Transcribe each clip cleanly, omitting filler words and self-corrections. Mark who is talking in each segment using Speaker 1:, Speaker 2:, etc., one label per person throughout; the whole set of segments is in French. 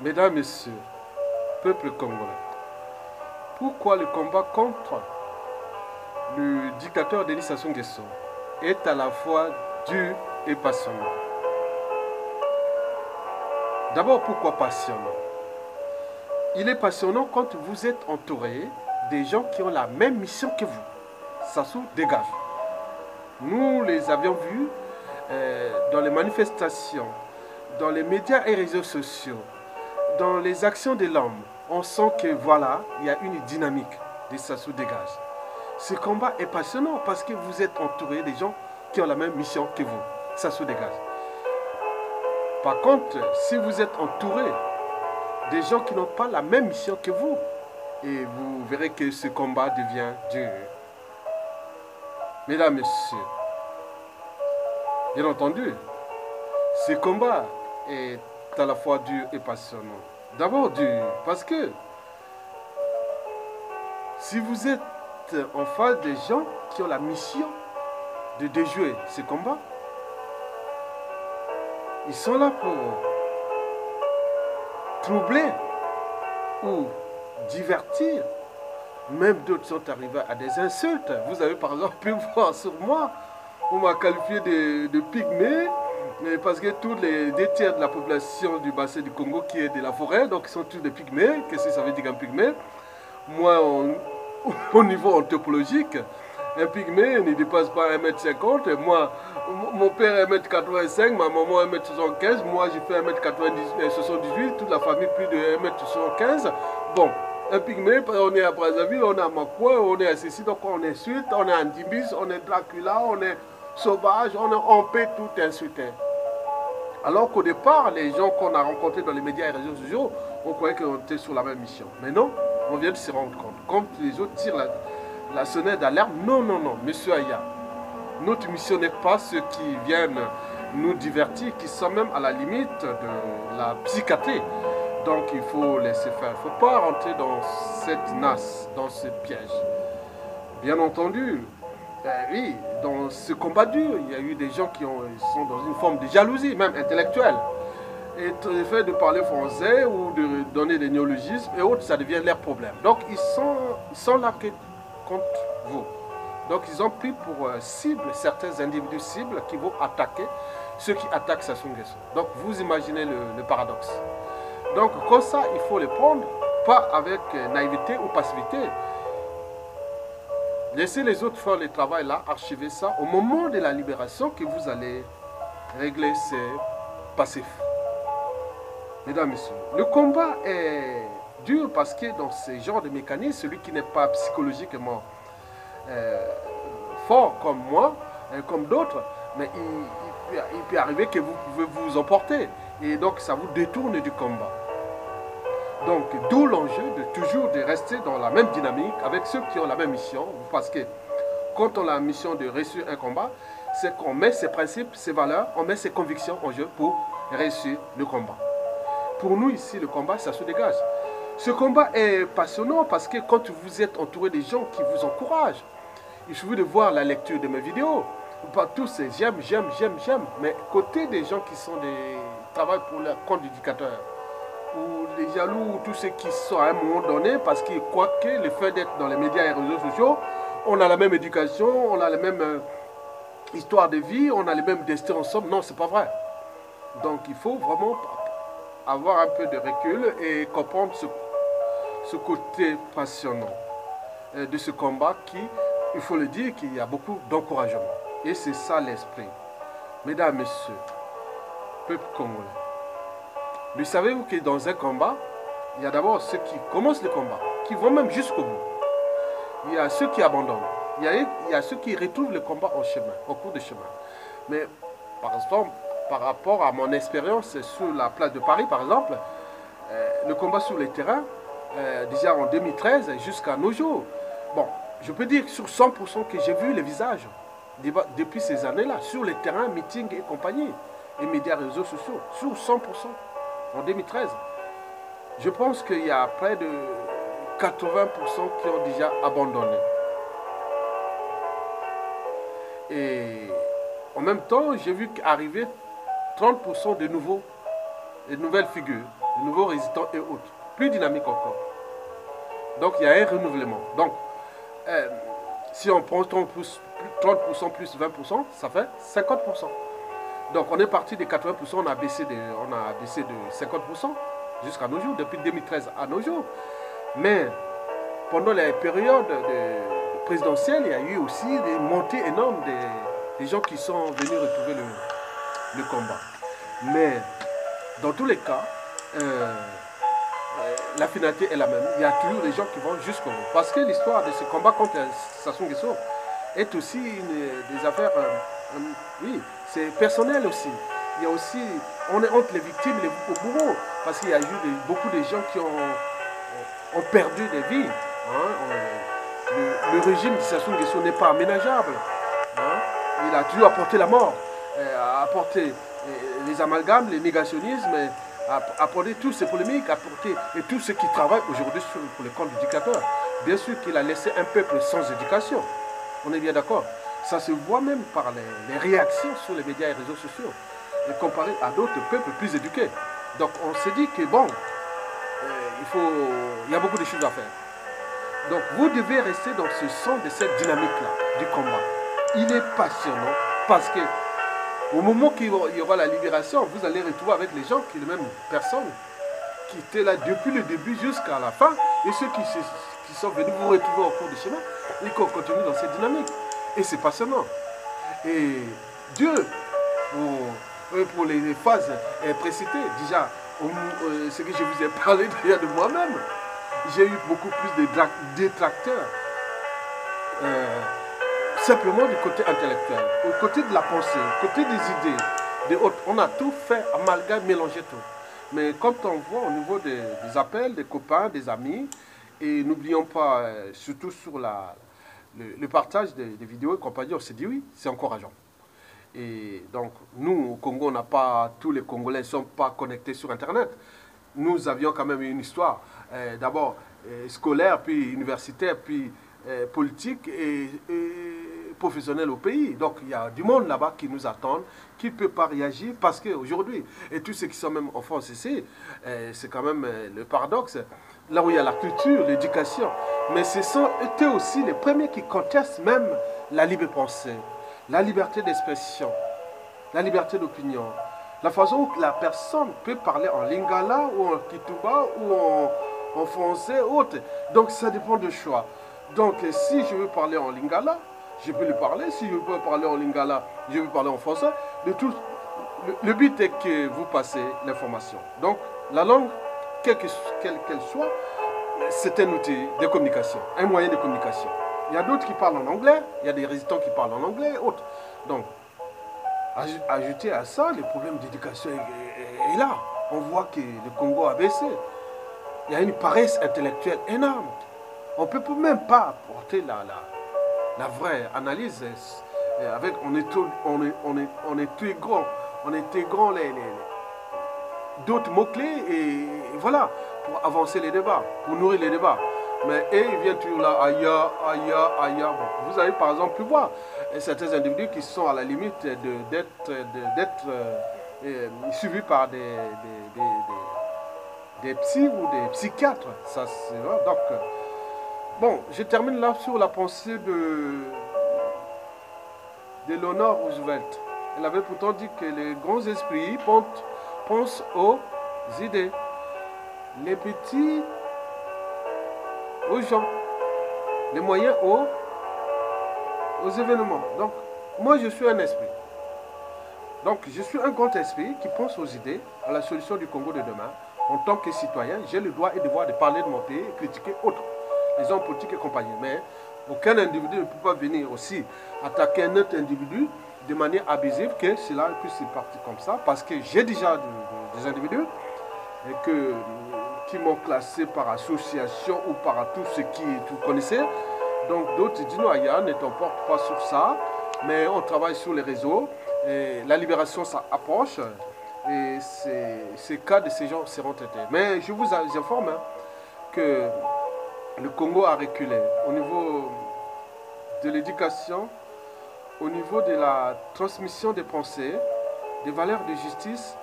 Speaker 1: Mesdames, Messieurs, peuple congolais, pourquoi le combat contre le dictateur Denis Sassou Nguesso est à la fois dur et passionnant? D'abord, pourquoi passionnant? Il est passionnant quand vous êtes entouré des gens qui ont la même mission que vous. Sassou dégage. Nous les avions vus dans les manifestations, dans les médias et réseaux sociaux, dans les actions de l'homme. On sent que voilà, il y a une dynamique de Sassou dégage. Ce combat est passionnant parce que vous êtes entouré des gens qui ont la même mission que vous. Sassou dégage. Par contre, si vous êtes entouré des gens qui n'ont pas la même mission que vous, et vous verrez que ce combat devient dur. Mesdames, Messieurs, bien entendu, ce combat est à la fois dur et passionnant. D'abord dur, parce que si vous êtes en face des gens qui ont la mission de déjouer ce combat, ils sont là pour troubler ou divertir. Même d'autres sont arrivés à des insultes. Vous avez par exemple pu voir sur moi, on m'a qualifié de pygmée, parce que tous les 2 tiers de la population du bassin du Congo qui est de la forêt, donc ils sont tous des pygmées. Qu'est-ce que ça veut dire un pygmée? Moi, au niveau anthropologique, un pygmée ne dépasse pas 1,50 m. Moi, mon père est 1,85 m, ma maman 1,75 m, moi j'ai fait 1,78 m, toute la famille plus de 1,75 m. Bon, un pygmée, on est à Brazzaville, on est à Makwa, on est à ceci, donc on insulte, on est Andimbis, on est Dracula, on est sauvage, on peut tout insulter. Alors qu'au départ, les gens qu'on a rencontrés dans les médias et les réseaux sociaux, on croyait qu'on était sur la même mission. Mais non, on vient de se rendre compte. Quand les autres tirent la sonnette d'alerte, non, non, non, monsieur Aya, notre mission n'est pas ceux qui viennent nous divertir, qui sont même à la limite de la psychiatrie. Donc il faut laisser faire. Il ne faut pas rentrer dans cette nasse, dans ce piège. Bien entendu, oui, dans ce combat dur, il y a eu des gens qui sont dans une forme de jalousie, même intellectuelle. Et le fait de parler français ou de donner des néologismes et autres, ça devient leur problème. Donc ils sont là contre vous. Donc ils ont pris pour cible certains individus cibles qui vont attaquer ceux qui attaquent Sassou Nguesso. Donc vous imaginez le paradoxe. Donc comme ça, il faut le prendre, pas avec naïveté ou passivité. Laissez les autres faire le travail là, archiver ça. Au moment de la libération, que vous allez régler ces passifs. Mesdames, Messieurs, le combat est dur parce que dans ce genre de mécanisme, celui qui n'est pas psychologiquement fort comme moi, comme d'autres, mais il peut arriver que vous pouvez vous emporter. Et donc ça vous détourne du combat. Donc d'où l'enjeu de toujours de rester dans la même dynamique avec ceux qui ont la même mission. Parce que quand on a la mission de réussir un combat, c'est qu'on met ses principes, ses valeurs, on met ses convictions en jeu pour réussir le combat. Pour nous ici, le combat, ça se dégage. Ce combat est passionnant parce que quand vous êtes entouré des gens qui vous encouragent, il suffit de voir la lecture de mes vidéos. Pas tous c'est j'aime, j'aime, j'aime, j'aime. Mais côté des gens qui sont des travaillent pour le compte d'éducateurs, ou les jaloux, ou tous ceux qui sont à un moment donné, parce qu'ils croient que le fait d'être dans les médias et les réseaux sociaux, on a la même éducation, on a la même histoire de vie, on a les mêmes destins ensemble. Non, c'est pas vrai. Donc il faut vraiment avoir un peu de recul et comprendre ce côté passionnant de ce combat qui, il faut le dire, qu'il y a beaucoup d'encouragement. Et c'est ça l'esprit. Mesdames, Messieurs, peuple congolais, mais savez-vous que dans un combat, il y a d'abord ceux qui commencent le combat, qui vont même jusqu'au bout. Il y a ceux qui abandonnent. Il y a ceux qui retrouvent le combat au chemin, au cours du chemin. Mais par exemple, par rapport à mon expérience sur la place de Paris, par exemple, le combat sur les terrains, déjà en 2013 jusqu'à nos jours, bon, je peux dire sur 100% que j'ai vu les visages depuis ces années-là, sur les terrains, meetings et compagnie, et médias, réseaux sociaux, sur 100%. En 2013, je pense qu'il y a près de 80% qui ont déjà abandonné. Et en même temps, j'ai vu arriver 30% de nouvelles figures, de nouveaux résistants et autres, plus dynamiques encore. Donc il y a un renouvellement. Donc si on prend 30% plus 20%, ça fait 50%. Donc on est parti de 80%, on a baissé de 50% jusqu'à nos jours, depuis 2013 à nos jours. Mais pendant les périodes présidentielles, il y a eu aussi des montées énormes des gens qui sont venus retrouver le combat. Mais dans tous les cas, la finalité est la même. Il y a toujours des gens qui vont jusqu'au bout. Parce que l'histoire de ce combat contre Sassou Nguesso est aussi des affaires, oui, c'est personnel aussi. Il y a aussi, on est entre les victimes et les bourreaux. Parce qu'il y a eu beaucoup de gens qui ont perdu des vies. Hein. Le régime de Sassou Nguesso n'est pas aménageable. Hein. Il a toujours apporté la mort, apporté les amalgames, les négationnismes, apporter toutes ces polémiques, et tous ceux qui travaillent aujourd'hui pour le compte du dictateur. Bien sûr qu'il a laissé un peuple sans éducation. On est bien d'accord. Ça se voit même par les réactions sur les médias et réseaux sociaux, et comparé à d'autres peuples plus éduqués. Donc on s'est dit que bon, il y a beaucoup de choses à faire. Donc vous devez rester dans ce sens de cette dynamique-là, du combat. Il est passionnant parce que au moment qu'il y aura la libération, vous allez retrouver avec les gens, les mêmes personnes qui étaient là depuis le début jusqu'à la fin, et ceux qui sont venus vous retrouver au cours du chemin, et qu'on continue dans cette dynamique. Et c'est passionnant. Et Dieu, pour les phases précitées, déjà, ce que je vous ai parlé déjà de moi-même, j'ai eu beaucoup plus de détracteurs. Simplement du côté intellectuel, au côté de la pensée, au côté des idées, des autres. On a tout fait, amalgame, mélangé tout. Mais quand on voit au niveau des appels, des copains, des amis, et n'oublions pas, surtout sur le partage des vidéos et compagnie, on s'est dit oui, c'est encourageant. Et donc, nous, au Congo, on n'a pas, tous les Congolais ne sont pas connectés sur Internet. Nous avions quand même une histoire, d'abord scolaire, puis universitaire, puis politique et professionnel au pays. Donc il y a du monde là-bas qui nous attendent, qui ne peut pas réagir parce qu'aujourd'hui, et tous ceux qui sont même en France ici, c'est quand même le paradoxe, là où il y a la culture, l'éducation, mais ce sont eux aussi les premiers qui contestent même la libre pensée, la liberté d'expression, la liberté d'opinion, la façon où la personne peut parler en lingala ou en kituba ou en français ou autre. Donc ça dépend du choix. Donc si je veux parler en lingala, je peux lui parler. Si je veux parler en lingala, je veux parler en français. Le but est que vous passez l'information. Donc la langue, quelle qu'elle soit, c'est un outil de communication, un moyen de communication. Il y a d'autres qui parlent en anglais, il y a des résistants qui parlent en anglais, autres. Donc, ajouter à ça, les problèmes d'éducation est là. On voit que le Congo a baissé. Il y a une paresse intellectuelle énorme. On ne peut même pas apporter la vraie analyse. On intégrant d'autres mots-clés et voilà, pour avancer les débats, pour nourrir les débats. Mais ils viennent toujours là, aïe. Bon, vous avez par exemple pu voir certains individus qui sont à la limite d'être suivis par des psys ou des psychiatres. Ça, c'est vrai. Donc, bon, je termine là sur la pensée de Eleanor Roosevelt. Elle avait pourtant dit que les grands esprits pensent aux idées, les petits aux gens, les moyens aux événements. Donc, moi, je suis un esprit. Donc, je suis un grand esprit qui pense aux idées, à la solution du Congo de demain. En tant que citoyen, j'ai le droit et le devoir de parler de mon pays et critiquer autres, les hommes politiques et compagnie. Mais aucun individu ne peut pas venir aussi attaquer un autre individu de manière abusive, que cela puisse partir comme ça, parce que j'ai déjà des individus qui m'ont classé par association ou par tout ce qui vous connaissez. Donc d'autres disent non, ne t'emporte pas sur ça, mais on travaille sur les réseaux, et la libération ça approche, et ces cas de ces gens seront traités. Mais je vous informe que le Congo a reculé au niveau de l'éducation, au niveau de la transmission des pensées, des valeurs de justice,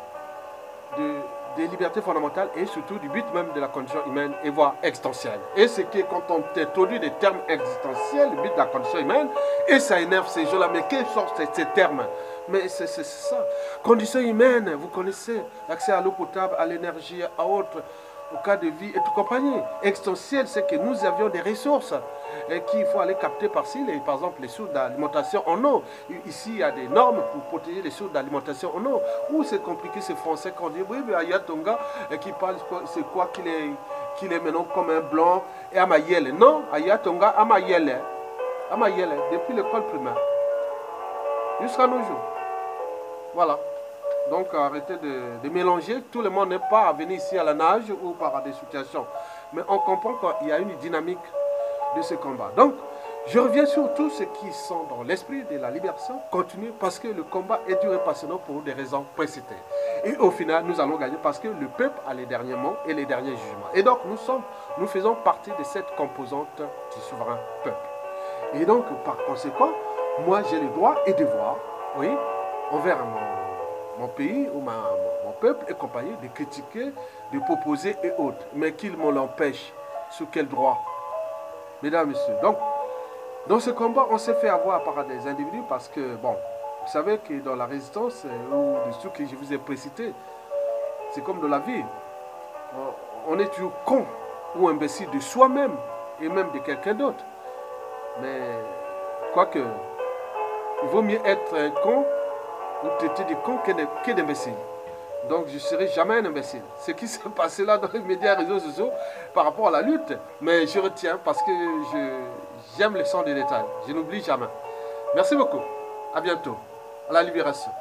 Speaker 1: des libertés fondamentales et surtout du but même de la condition humaine et voire existentielle. Et c'est que quand on introduit des termes existentiels, le but de la condition humaine, et ça énerve ces gens-là, mais quels sont ces termes? Mais c'est ça. Condition humaine, vous connaissez, l'accès à l'eau potable, à l'énergie, à autres, au cas de vie et tout compagnie. Existentiel, c'est que nous avions des ressources et qu'il faut aller capter par-ci, par exemple les sources d'alimentation en eau. Ici, il y a des normes pour protéger les sources d'alimentation en eau. Ou c'est compliqué, c'est français qu'on dit, oui, mais Aya Tonga, qui parle, c'est quoi qu'il est maintenant comme un blanc et Amayele. Non, Aya Tonga, Amayele. Amayele, depuis l'école primaire. Jusqu'à nos jours. Voilà. Donc arrêtez de mélanger. Tout le monde n'est pas à venir ici à la nage ou par des situations. Mais on comprend qu'il y a une dynamique de ce combat. Donc, je reviens sur tous ceux qui sont dans l'esprit de la libération. Continuez parce que le combat est dur et passionnant pour des raisons précitées. Et au final, nous allons gagner parce que le peuple a les derniers mots et les derniers jugements. Et donc, nous faisons partie de cette composante du souverain peuple. Et donc, par conséquent, moi, j'ai les droits et devoirs, oui, envers mon pays ou mon peuple et compagnie, de critiquer, de proposer et autres. Mais qu'ils me l'empêchent. Sous quel droit? Mesdames, Messieurs. Donc, dans ce combat, on s'est fait avoir par des individus parce que, bon, vous savez que dans la résistance, ou de ceux que je vous ai précités, c'est comme dans la vie. On est toujours con ou imbécile de soi-même et même de quelqu'un d'autre. Mais, quoique, il vaut mieux être un con ou traiter de con que d'imbécile. Donc je ne serai jamais un imbécile. Ce qui s'est passé là dans les médias et réseaux sociaux par rapport à la lutte, mais je retiens parce que j'aime le son des détails. Je n'oublie jamais. Merci beaucoup. À bientôt. À la libération.